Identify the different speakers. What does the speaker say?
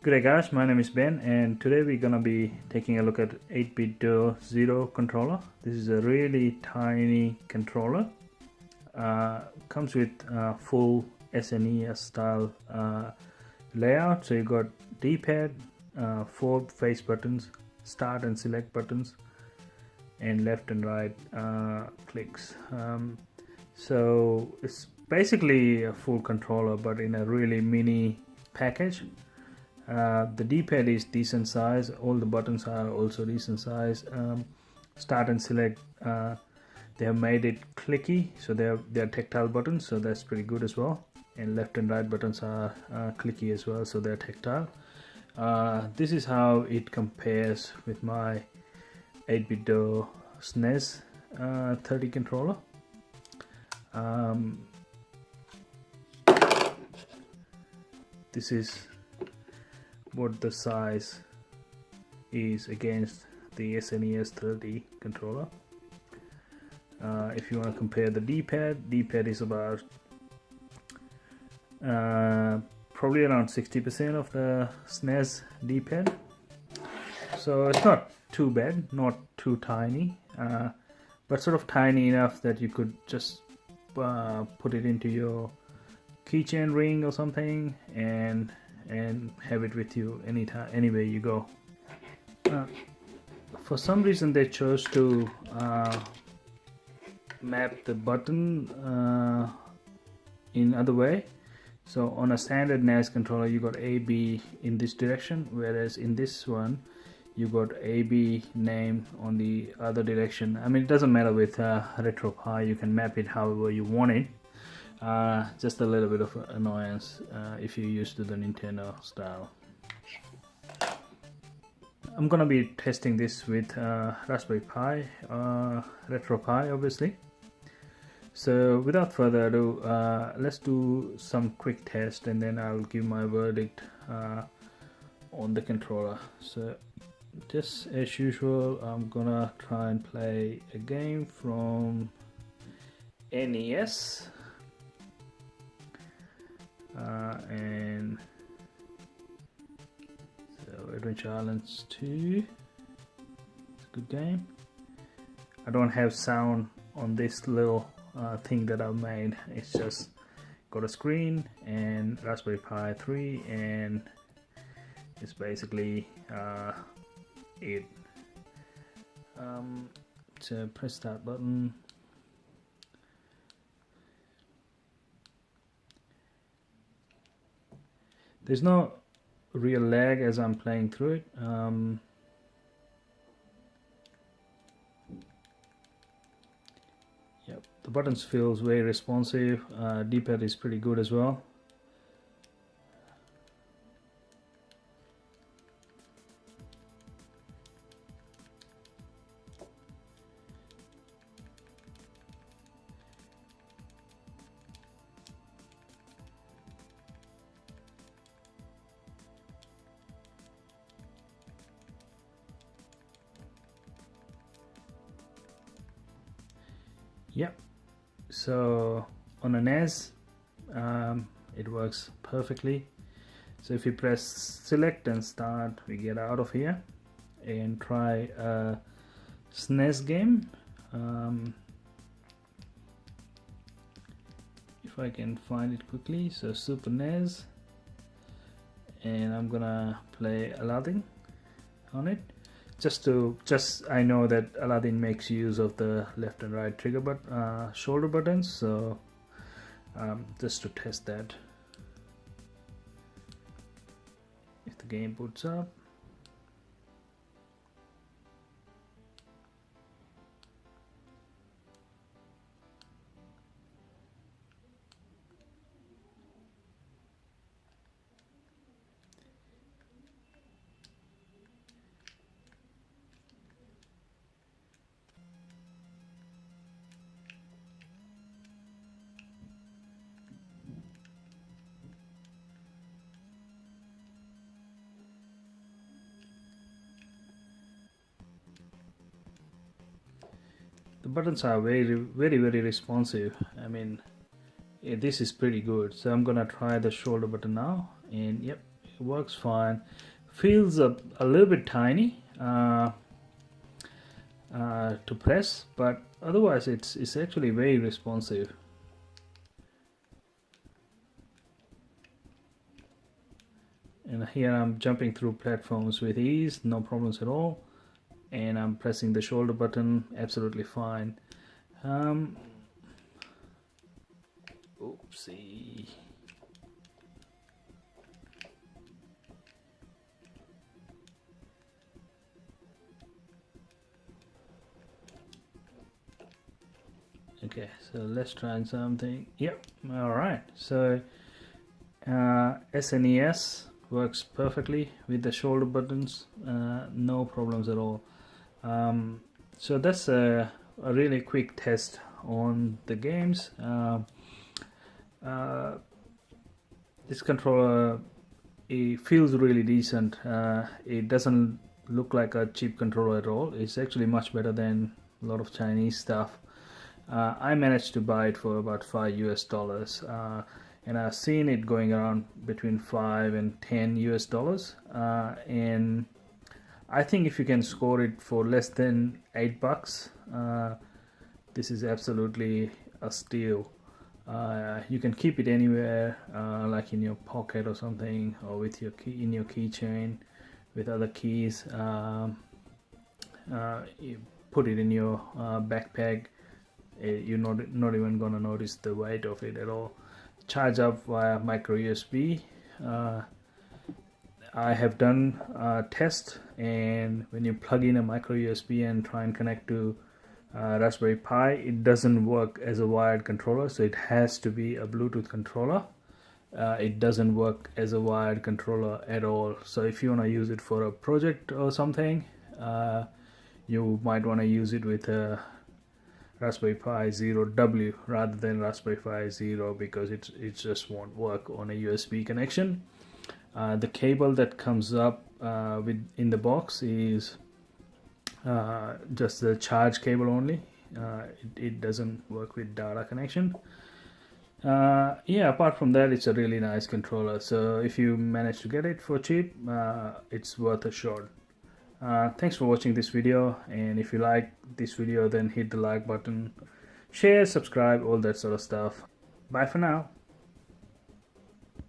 Speaker 1: G'day guys, my name is Ben and today we're gonna be taking a look at 8-bit Zero controller. This is a really tiny controller. Comes with full SNES style layout. So you got D-pad, 4 face buttons, start and select buttons, and left and right clicks. So it's basically a full controller but in a really mini package. The D-pad is decent size, all the buttons are also decent size. Start and select, they have made it clicky, so they're tactile buttons, so that's pretty good as well. And left and right buttons are clicky as well, so they're tactile. This is how it compares with my 8-bit SNES 30 controller. This is what the size is against the SNES 30 controller. If you want to compare the D-pad is about probably around 60% of the SNES D-pad, so it's not too bad, not too tiny, but sort of tiny enough that you could just put it into your keychain ring or something and have it with you anytime, anywhere you go. For some reason they chose to map the button in other way. So on a standard NES controller you got AB in this direction, whereas in this one you got AB name on the other direction. I mean, it doesn't matter with RetroPie, you can map it however you want it. Just a little bit of annoyance if you're used to the Nintendo style. I'm gonna be testing this with Raspberry Pi, RetroPie obviously. So without further ado, let's do some quick test and then I'll give my verdict on the controller. So just as usual, I'm gonna try and play a game from NES. And so Adventure Islands 2, it's a good game. I don't have sound on this little thing that I've made. It's just got a screen and Raspberry Pi 3 and it's basically it. So press start button. There's no real lag as I'm playing through it. Yep, the buttons feels very responsive. D-pad is pretty good as well. Yep, so on a NES it works perfectly. So if you press select and start, we get out of here and try a SNES game. If I can find it quickly, so Super NES, and I'm gonna play Aladdin on it. I know that Aladdin makes use of the left and right trigger shoulder buttons, so just to test that. If the game boots up, the buttons are very responsive. I mean, this is pretty good. So I'm gonna try the shoulder button now, and yep, It works fine. Feels a little bit tiny to press, but otherwise it's actually very responsive. And here I'm jumping through platforms with ease, no problems at all. And I'm pressing the shoulder button absolutely fine. Oopsie. Okay, so let's try something. Yep, all right. So SNES works perfectly with the shoulder buttons, no problems at all. So that's a really quick test on the games. This controller, it feels really decent. It doesn't look like a cheap controller at all. It's actually much better than a lot of Chinese stuff. I managed to buy it for about $5 US, and I've seen it going around between 5 and 10 US, and I think if you can score it for less than $8, this is absolutely a steal. You can keep it anywhere, like in your pocket or something, or with your key in your keychain with other keys. You put it in your backpack. You're not even gonna notice the weight of it at all. Charge up via micro USB. I have done a test, and when you plug in a micro USB and try and connect to Raspberry Pi, it doesn't work as a wired controller, so it has to be a Bluetooth controller. It doesn't work as a wired controller at all. So if you want to use it for a project or something, you might want to use it with a Raspberry Pi Zero W rather than Raspberry Pi Zero, because it just won't work on a USB connection. The cable that comes up in the box is just the charge cable only. It doesn't work with data connection. Yeah, apart from that, it's a really nice controller. So if you manage to get it for cheap, it's worth a shot. Thanks for watching this video, and if you like this video, then hit the like button, share, subscribe, all that sort of stuff. Bye for now.